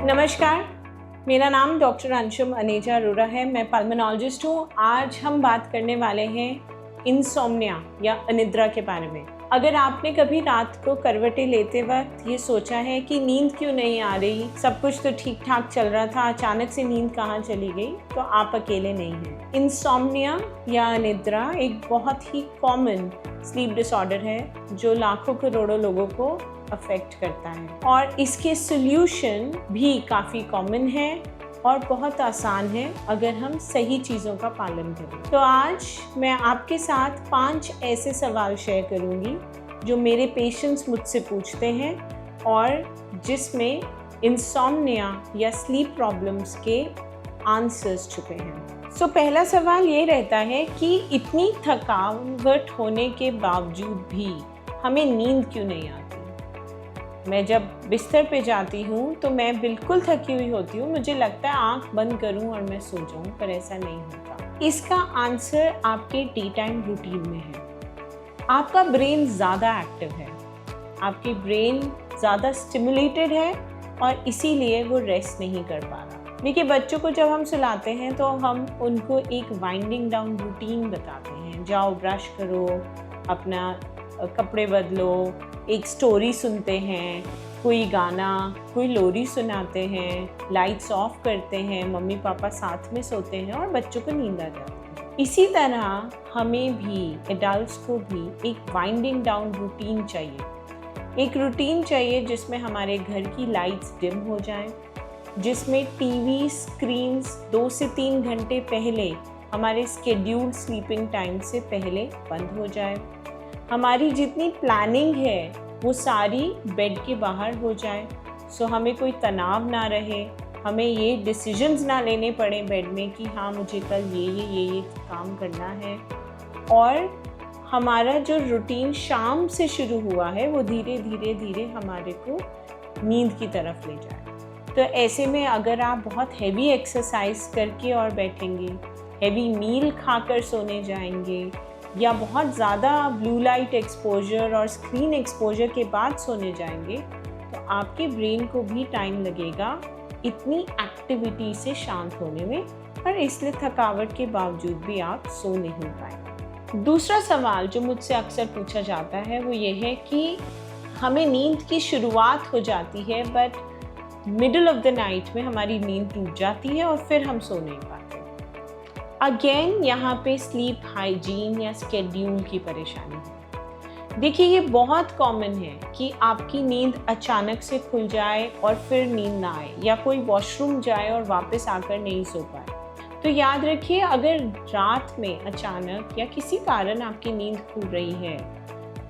नमस्कार, मेरा नाम डॉक्टर अंशुम अनेजा अरोरा है। मैं पल्मोनोलॉजिस्ट हूँ। आज हम बात करने वाले हैं इंसोम्निया या अनिद्रा के बारे में। अगर आपने कभी रात को करवटें लेते वक्त ये सोचा है कि नींद क्यों नहीं आ रही, सब कुछ तो ठीक ठाक चल रहा था, अचानक से नींद कहाँ चली गई, तो आप अकेले नहीं हैं। इंसोम्निया या अनिद्रा एक बहुत ही कॉमन स्लीप डिसऑर्डर है जो लाखों करोड़ों लोगों को अफेक्ट करता है और इसके सॉल्यूशन भी काफ़ी कॉमन है और बहुत आसान है अगर हम सही चीज़ों का पालन करें। तो आज मैं आपके साथ 5 ऐसे सवाल शेयर करूंगी जो मेरे पेशेंट्स मुझसे पूछते हैं और जिसमें इंसोम्निया या स्लीप प्रॉब्लम्स के आंसर्स छुपे हैं। सो पहला सवाल ये रहता है कि इतनी थकावट होने के बावजूद भी हमें नींद क्यों नहीं आती। मैं जब बिस्तर पे जाती हूँ तो मैं बिल्कुल थकी हुई होती हूँ, मुझे लगता है आंख बंद करूँ और मैं सो जाऊँ, पर ऐसा नहीं होता। इसका आंसर आपके डी टाइम रूटीन में है। आपका ब्रेन ज़्यादा एक्टिव है, आपकी ब्रेन ज़्यादा स्टिमुलेटेड है और इसीलिए वो रेस्ट नहीं कर पा रहा। देखिए, बच्चों को जब हम सुलाते हैं तो हम उनको एक वाइंडिंग डाउन रूटीन बताते हैं। जाओ ब्रश करो, अपना कपड़े बदलो, एक स्टोरी सुनते हैं, कोई गाना, कोई लोरी सुनाते हैं, लाइट्स ऑफ करते हैं, मम्मी पापा साथ में सोते हैं और बच्चों को नींद आ जाती है। इसी तरह हमें भी, एडल्ट्स को भी एक वाइंडिंग डाउन रूटीन चाहिए। एक रूटीन चाहिए जिसमें हमारे घर की लाइट्स डिम हो जाएं, जिसमें टीवी स्क्रीन्स 2 से 3 घंटे पहले हमारे स्केड्यूल्ड स्लीपिंग टाइम से पहले बंद हो जाए। हमारी जितनी प्लानिंग है वो सारी बेड के बाहर हो जाए, सो हमें कोई तनाव ना रहे, हमें ये डिसीजंस ना लेने पड़े बेड में कि हाँ मुझे कल ये काम करना है। और हमारा जो रूटीन शाम से शुरू हुआ है वो धीरे धीरे हमारे को नींद की तरफ ले जाए। तो ऐसे में अगर आप बहुत हैवी एक्सरसाइज करके और बैठेंगे, हैवी मील खाकर सोने जाएंगे या बहुत ज़्यादा ब्लू लाइट एक्सपोजर और स्क्रीन एक्सपोजर के बाद सोने जाएंगे, तो आपके ब्रेन को भी टाइम लगेगा इतनी एक्टिविटी से शांत होने में, और इसलिए थकावट के बावजूद भी आप सो नहीं पाएंगे। दूसरा सवाल जो मुझसे अक्सर पूछा जाता है वो ये है कि हमें नींद की शुरुआत हो जाती है but middle of the night में हमारी नींद टूट जाती है और फिर हम सो नहीं पाते। अगेन यहाँ पे स्लीप हाइजीन या स्केड्यूल की परेशानी है। देखिए, ये बहुत कॉमन है कि आपकी नींद अचानक से खुल जाए और फिर नींद ना आए, या कोई वॉशरूम जाए और वापस आकर नहीं सो पाए। तो याद रखिए, अगर रात में अचानक या किसी कारण आपकी नींद खुल रही है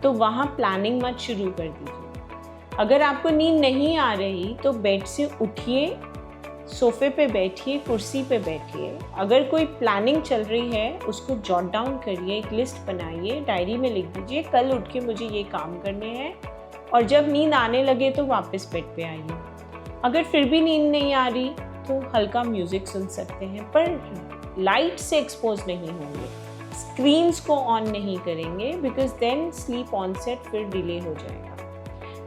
तो वहाँ प्लानिंग मत शुरू कर दीजिए। अगर आपको नींद नहीं आ रही तो बेड से उठिए, सोफे पे बैठिए, कुर्सी पे बैठिए। अगर कोई प्लानिंग चल रही है उसको जॉट डाउन करिए, एक लिस्ट बनाइए, डायरी में लिख दीजिए कल उठ के मुझे ये काम करने हैं, और जब नींद आने लगे तो वापस बेड पे आइए। अगर फिर भी नींद नहीं आ रही तो हल्का म्यूज़िक सुन सकते हैं, पर लाइट से एक्सपोज नहीं होंगे, स्क्रीन्स को ऑन नहीं करेंगे, बिकॉज देन स्लीप ऑनसेट फिर डिले हो जाएगा।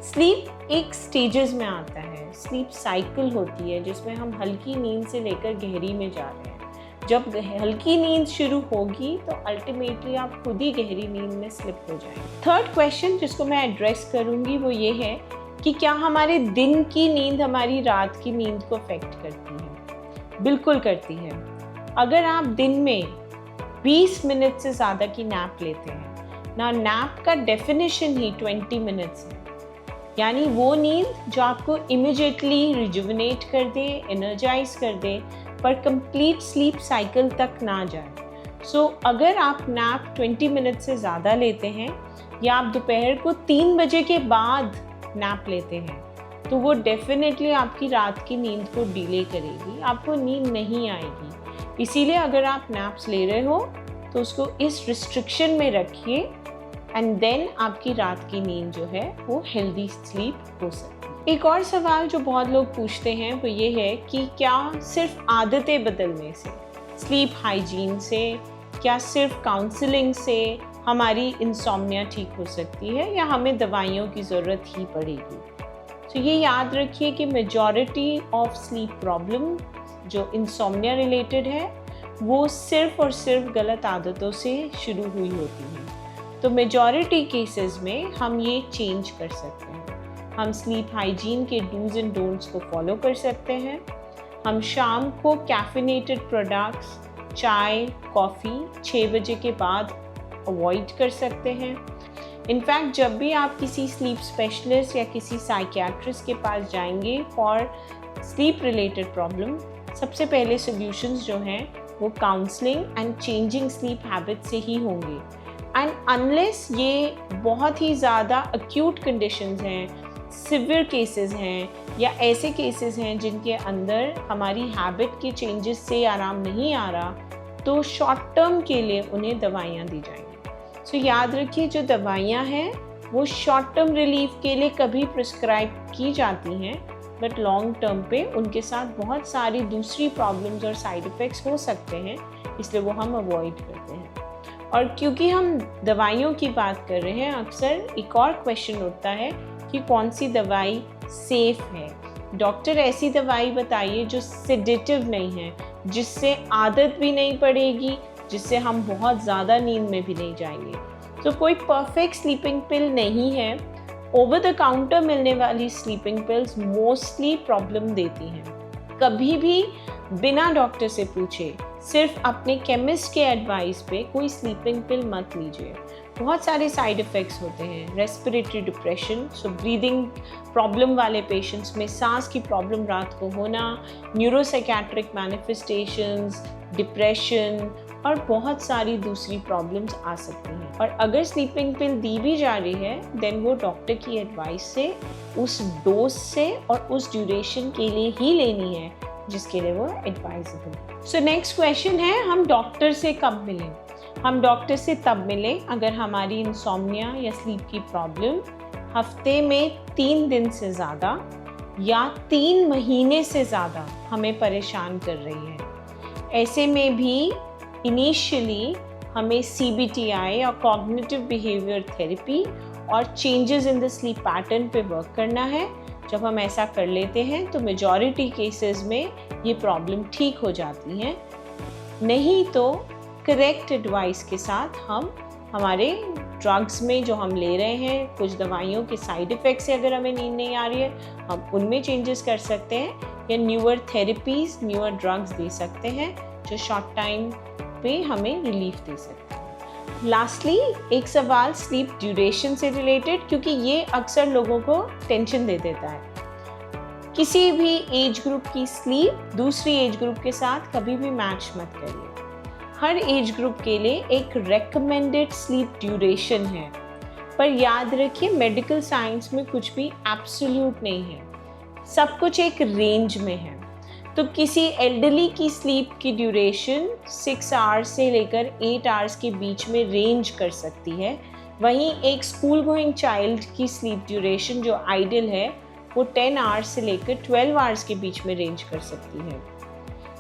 स्लीप एक स्टेजेस में आता है, स्लीप साइकिल होती है जिसमें हम हल्की नींद से लेकर गहरी में जा रहे हैं। जब हल्की नींद शुरू होगी तो अल्टीमेटली आप खुद ही गहरी नींद में स्लिप हो जाएंगे। थर्ड क्वेश्चन जिसको मैं एड्रेस करूंगी वो ये है कि क्या हमारे दिन की नींद हमारी रात की नींद को अफेक्ट करती है? बिल्कुल करती है। अगर आप दिन में 20 मिनट से ज़्यादा की नैप लेते हैं ना, नैप का डेफिनेशन ही 20 मिनट्स है, यानी वो नींद जो आपको इमिडिएटली रिजुविनेट कर दे, एनर्जाइज कर दे, पर कंप्लीट स्लीप साइकिल तक ना जाए। सो अगर आप नैप 20 मिनट से ज़्यादा लेते हैं या आप दोपहर को 3 बजे के बाद नैप लेते हैं तो वो डेफिनेटली आपकी रात की नींद को डिले करेगी, आपको नींद नहीं आएगी। इसीलिए अगर आप नैप्स ले रहे हो तो उसको इस रिस्ट्रिक्शन में रखिए, एंड देन आपकी रात की नींद जो है वो हेल्दी स्लीप हो सकती है। एक और सवाल जो बहुत लोग पूछते हैं वो ये है कि क्या सिर्फ आदतें बदलने से, स्लीप हाइजीन से, क्या सिर्फ काउंसलिंग से हमारी इंसोम्निया ठीक हो सकती है या हमें दवाइयों की ज़रूरत ही पड़ेगी? तो ये याद रखिए कि मेजॉरिटी ऑफ स्लीप प्रॉब्लम जो इंसोम्निया रिलेटेड है वो सिर्फ और सिर्फ गलत आदतों से शुरू हुई होती है। तो मेजॉरिटी केसेस में हम ये चेंज कर सकते हैं। हम स्लीप हाइजीन के डूज एंड डोंट्स को फॉलो कर सकते हैं। हम शाम को कैफिनेटेड प्रोडक्ट्स, चाय, कॉफ़ी 6 बजे के बाद अवॉइड कर सकते हैं। इनफैक्ट जब भी आप किसी स्लीप स्पेशलिस्ट या किसी साइकियाट्रिस्ट के पास जाएंगे फॉर स्लीप रिलेटेड प्रॉब्लम, सबसे पहले सॉल्यूशंस जो हैं वो counselling and changing sleep habit से ही होंगे। एंड अनलेस ये बहुत ही ज़्यादा एक्यूट कंडीशंस हैं, सिवियर केसेस हैं या ऐसे केसेस हैं जिनके अंदर हमारी हैबिट के चेंजेस से आराम नहीं आ रहा, तो शॉर्ट टर्म के लिए उन्हें दवाइयाँ दी जाएंगी। सो याद रखिए जो दवाइयाँ हैं वो शॉर्ट टर्म रिलीफ के लिए कभी प्रिस्क्राइब की जाती हैं, बट लॉन्ग टर्म पे उनके साथ बहुत सारी दूसरी प्रॉब्लम्स और साइड इफ़ेक्ट्स हो सकते हैं, इसलिए वो हम अवॉइड करते हैं। और क्योंकि हम दवाइयों की बात कर रहे हैं, अक्सर एक और क्वेश्चन उठता है कि कौन सी दवाई सेफ़ है। डॉक्टर ऐसी दवाई बताइए जो सेडेटिव नहीं है, जिससे आदत भी नहीं पड़ेगी, जिससे हम बहुत ज़्यादा नींद में भी नहीं जाएंगे। तो कोई परफेक्ट स्लीपिंग पिल नहीं है। ओवर द काउंटर मिलने वाली स्लीपिंग पिल्स मोस्टली प्रॉब्लम देती हैं। कभी भी बिना डॉक्टर से पूछे सिर्फ अपने केमिस्ट के एडवाइस पे कोई स्लीपिंग पिल मत लीजिए। बहुत सारे साइड इफ़ेक्ट्स होते हैं। Respiratory depression, so breathing problem वाले पेशेंट्स में सांस की प्रॉब्लम रात को होना, न्यूरोसाइकेट्रिक मैनिफेस्टेशंस, डिप्रेशन और बहुत सारी दूसरी प्रॉब्लम्स आ सकती हैं। और अगर स्लीपिंग पिल दी भी जा रही है देन वो डॉक्टर की एडवाइस से, उस डोज से और उस ड्यूरेशन के लिए ही लेनी है जिसके लिए वो एडवाइजेबल है। सो नेक्स्ट क्वेश्चन है, हम डॉक्टर से कब मिलें? हम डॉक्टर से तब मिलें अगर हमारी इंसोम्निया या स्लीप की प्रॉब्लम हफ्ते में 3 दिन से ज़्यादा या 3 महीने से ज़्यादा हमें परेशान कर रही है। ऐसे में भी इनिशियली हमें CBTI और कॉग्निटिव बिहेवियर थेरेपी और changes in the sleep pattern पे वर्क करना है। जब हम ऐसा कर लेते हैं तो मेजॉरिटी केसेस में ये प्रॉब्लम ठीक हो जाती हैं। नहीं तो करेक्ट एडवाइस के साथ हम हमारे ड्रग्स में जो हम ले रहे हैं, कुछ दवाइयों के साइड इफ़ेक्ट से अगर हमें नींद नहीं आ रही है, हम उनमें चेंजेस कर सकते हैं या newer therapies, newer drugs they सकते हैं जो शॉर्ट टाइम पे हमें रिलीफ दे सकते हैं। लास्टली एक सवाल स्लीप ड्यूरेशन से रिलेटेड, क्योंकि ये अक्सर लोगों को टेंशन दे देता है। किसी भी एज ग्रुप की स्लीप दूसरी एज ग्रुप के साथ कभी भी मैच मत करिए। हर एज ग्रुप के लिए एक रेकमेंडेड स्लीप ड्यूरेशन है, पर याद रखिए मेडिकल साइंस में कुछ भी एब्सोल्यूट नहीं है, सब कुछ एक रेंज में है। तो किसी एल्डरली की स्लीप की ड्यूरेशन 6 आवर्स से लेकर 8 आवर्स के बीच में रेंज कर सकती है। वहीं एक स्कूल गोइंग चाइल्ड की स्लीप ड्यूरेशन जो आइडियल है वो 10 आवर्स से लेकर 12 आवर्स के बीच में रेंज कर सकती है।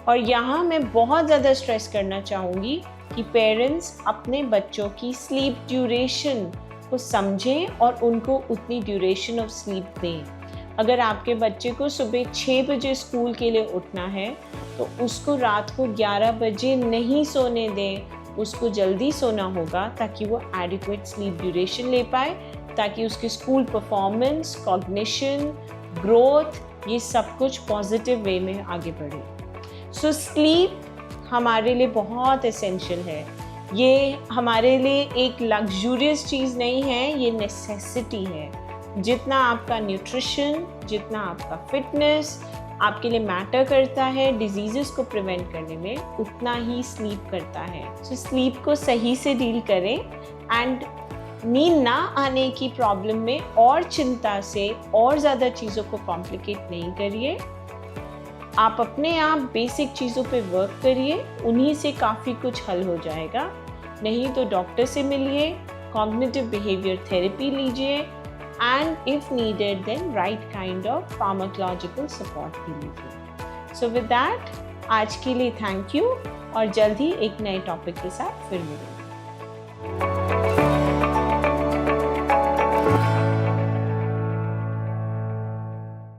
और यहाँ मैं बहुत ज़्यादा स्ट्रेस करना चाहूँगी कि पेरेंट्स अपने बच्चों की स्लीप ड्यूरेशन को समझें और उनको उतनी ड्यूरेशन ऑफ स्लीप दें। अगर आपके बच्चे को सुबह 6 बजे स्कूल के लिए उठना है तो उसको रात को 11 बजे नहीं सोने दें, उसको जल्दी सोना होगा ताकि वो एडिक्वेट स्लीप ड्यूरेशन ले पाए, ताकि उसकी स्कूल परफॉर्मेंस, कॉग्निशन, ग्रोथ ये सब कुछ पॉजिटिव वे में आगे बढ़े। सो स्लीप हमारे लिए बहुत एसेंशियल है। ये हमारे लिए एक लग्जूरियस चीज़ नहीं है, ये नेसेसिटी है। जितना आपका न्यूट्रिशन, जितना आपका फिटनेस आपके लिए मैटर करता है डिजीज़ेस को प्रिवेंट करने में, उतना ही स्लीप करता है। सो स्लीप को सही से डील करें एंड नींद ना आने की प्रॉब्लम में और चिंता से और ज़्यादा चीज़ों को कॉम्प्लिकेट नहीं करिए। आप अपने आप बेसिक चीज़ों पे वर्क करिए, उन्हीं से काफ़ी कुछ हल हो जाएगा। नहीं तो डॉक्टर से मिलिए, कॉग्निटिव बिहेवियर थेरेपी लीजिए and if needed then right kind of pharmacological support भी लीजिए। सो विद दैट आज के लिए थैंक यू और जल्द ही एक नए टॉपिक के साथ फिर मिलेंगे।